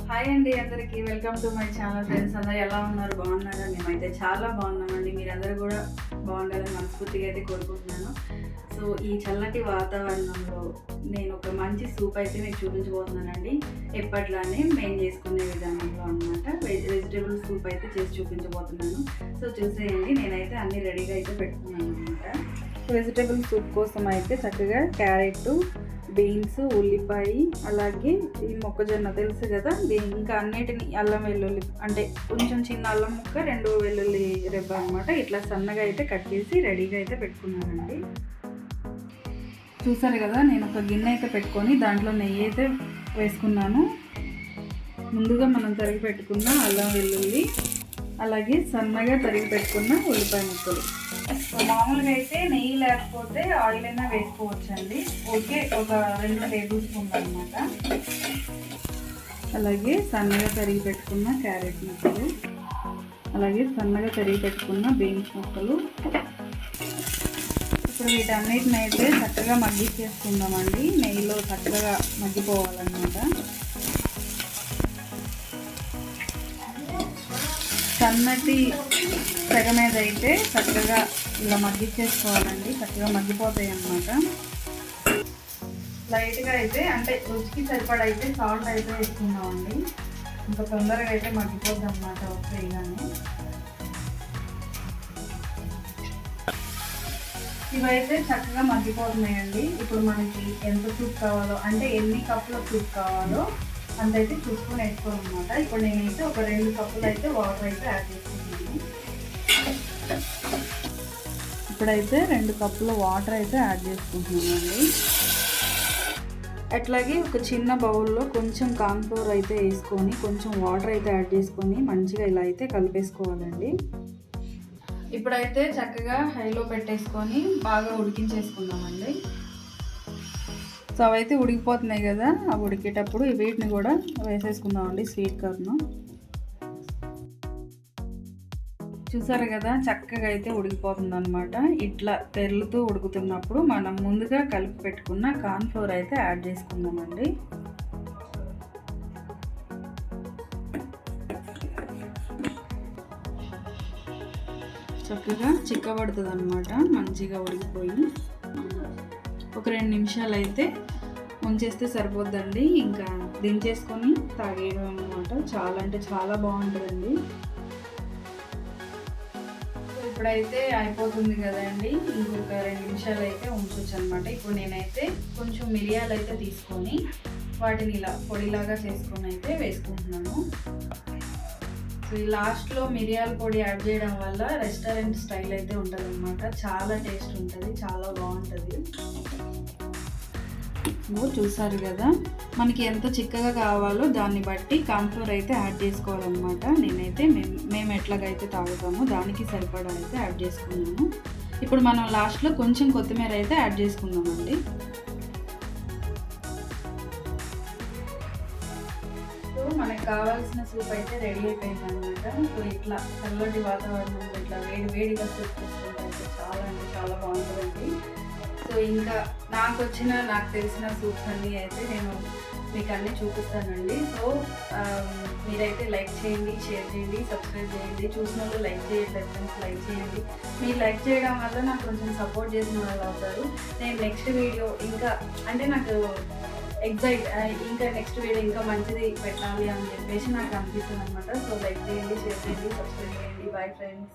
Hi అండి అందరికీ welcome to my channel. Friends అందరూ ఎలా ఉన్నారు? బాగున్నారా? మేమైతే చాలా బాగున్నామండి. మీరందరూ కూడా బాగుండాలని మనస్ఫూర్తిగా అయితే కోరుకుంటున్నాను. సో ఈ చల్లటి వాతావరణంలో నేను ఒక మంచి సూప్ అయితే మీకు చూపించబోతున్నానండి. ఎప్పట్లానే మేము చేసుకునే విధానంలో అనమాట. వెజిటేబుల్ సూప్ అయితే చేసి చూపించబోతున్నాను. సో చూసేయండి, నేనైతే అన్నీ రెడీగా అయితే పెట్టుకున్నాను అనమాట. వెజిటేబుల్ సూప్ కోసం అయితే చక్కగా క్యారెట్, బీన్స్, ఉల్లిపాయ, అలాగే ఈ మొక్కజొన్న తెలుసు కదా, ఇంకా అన్నిటిని అల్లం వెల్లుల్లి అంటే కొంచెం చిన్న అల్లం ముక్క, 2 వెల్లుల్లి రెబ్బ అనమాట. ఇట్లా సన్నగా అయితే కట్ చేసి రెడీగా అయితే పెట్టుకున్నానండి. చూసారు కదా, నేను ఒక గిన్నె అయితే పెట్టుకొని దాంట్లో నెయ్యి అయితే వేసుకున్నాను. ముందుగా మనం తరిగి పెట్టుకున్న అల్లం వెల్లుల్లి, అలాగే సన్నగా తరిగి పెట్టుకున్న ఉల్లిపాయ ముక్కలు. మామూలుగా అయితే నెయ్యి లేకపోతే ఆయిల్ అయినా వేసుకోవచ్చండి. ఓకే, ఒక 2 టేబుల్ స్పూన్లు అనమాట. అలాగే సన్నగా తరిగి పెట్టుకున్న క్యారెట్ ముక్కలు, అలాగే సన్నగా తరిగి పెట్టుకున్న బీన్స్ ముక్కలు. ఇప్పుడు వీటన్నిటిని అయితే చక్కగా మగ్గించేసుకుందామండి. నెయ్యిలో చక్కగా మగ్గిపోవాలన్నమాట. సన్నటి తెగ మీద అయితే చక్కగా ఇలా మగ్గించేసుకోవాలండి. చక్కగా మగ్గిపోతాయి అన్నమాట. లైట్గా అయితే అంటే రుచికి సరిపడా అయితే సాల్ట్ అయితే వేసుకున్నామండి. ఇంకా తొందరగా అయితే మగ్గిపోద్ది అన్నమాట వేయగానే. ఇవైతే చక్కగా మగ్గిపోతున్నాయండి. ఇప్పుడు మనకి ఎంత సూప్ కావాలో అంటే ఎన్ని కప్పుల సూప్ కావాలో అంతైతే చూసుకొని వేసుకోవాలన్నమాట. ఇప్పుడు నేనైతే ఒక 2 కప్పులు అయితే వాటర్ అయితే యాడ్ చేసుకున్నాను. ఇప్పుడైతే 2 కప్పుల వాటర్ అయితే యాడ్ చేసుకుంటున్నానండి. అట్లాగే ఒక చిన్న బౌల్లో కొంచెం కార్న్ ఫ్లోర్ అయితే వేసుకొని కొంచెం వాటర్ అయితే యాడ్ చేసుకొని మంచిగా ఇలా అయితే కలిపేసుకోవాలండి. ఇప్పుడైతే చక్కగా హైలో పెట్టేసుకొని బాగా ఉడికించేసుకుందామండి. సో అవైతే ఉడికిపోతున్నాయి కదా, అవి ఉడికేటప్పుడు వీటిని కూడా వేసేసుకుందామండి. స్వీట్ కార్న్ చూసారు కదా, చక్కగా అయితే ఉడికిపోతుంది అనమాట. ఇట్లా తెరులుతూ ఉడుకుతున్నప్పుడు మనం ముందుగా కలిపి పెట్టుకున్న కార్న్ ఫ్లోర్ అయితే యాడ్ చేసుకుందామండి. చక్కగా చిక్కబడుతుంది అనమాట. మంచిగా ఉడికిపోయి ఒక 2 నిమిషాలు అయితే ఉంచేస్తే సరిపోద్దండి. ఇంకా దించేసుకొని తాగేయడం అనమాట. చాలా అంటే చాలా బాగుంటుందండి. ఇప్పుడైతే అయిపోతుంది కదండి, ఇంకొక 2 నిమిషాలు అయితే ఉంచవచ్చు అనమాట. ఇప్పుడు నేనైతే కొంచెం మిరియాలు అయితే తీసుకొని వాటిని ఇలా పొడిలాగా చేసుకొని అయితే వేసుకుంటున్నాను. సో ఈ లాస్ట్లో మిరియాల పొడి యాడ్ చేయడం వల్ల రెస్టారెంట్ స్టైల్ అయితే ఉంటుంది అనమాట. చాలా టేస్ట్ ఉంటుంది, చాలా బాగుంటుంది. చూసారు కదా, మనకి ఎంత చిక్కగా కావాలో దాన్ని బట్టి కార్న్ ఫ్లోర్ అయితే యాడ్ చేసుకోవాలన్నమాట. నేనైతే మేము ఎట్లాగైతే తాగుతామో దానికి సరిపడా అయితే యాడ్ చేసుకున్నాను. ఇప్పుడు మనం లాస్ట్లో కొంచెం కొత్తిమీర అయితే యాడ్ చేసుకుందామండి. మనకు కావాల్సిన సూప్ అయితే రెడీ అయిపోయింది అనమాట. సో ఇట్లా చల్లటి వాతావరణంలో ఇట్లా వేడిగా సూప్ చేసుకుంటే అయితే చాలా అంటే చాలా బాగుంటుందండి. సో ఇంకా నాకు తెలిసిన సూప్స్ అన్నీ అయితే నేను మీకు అన్నీ చూపిస్తానండి. సో మీరైతే లైక్ చేయండి, షేర్ చేయండి, సబ్స్క్రైబ్ చేయండి. చూసిన వాళ్ళు లైక్ చేయండి, ఫ్రెండ్స్ లైక్ చేయండి. మీరు లైక్ చేయడం వల్ల నాకు కొంచెం సపోర్ట్ చేసిన వాళ్ళు అవుతారు. నేను నెక్స్ట్ వీడియో ఇంకా అంటే నాకు ఇంకా నెక్స్ట్ వీడియో ఇంకా మంచిది పెట్టాలి అని చెప్పేసి నాకు అనిపిస్తుంది అనమాట. సో లైక్ చేయండి, షేర్ చేయండి, సబ్స్క్రైబ్ చేయండి. Bye friends.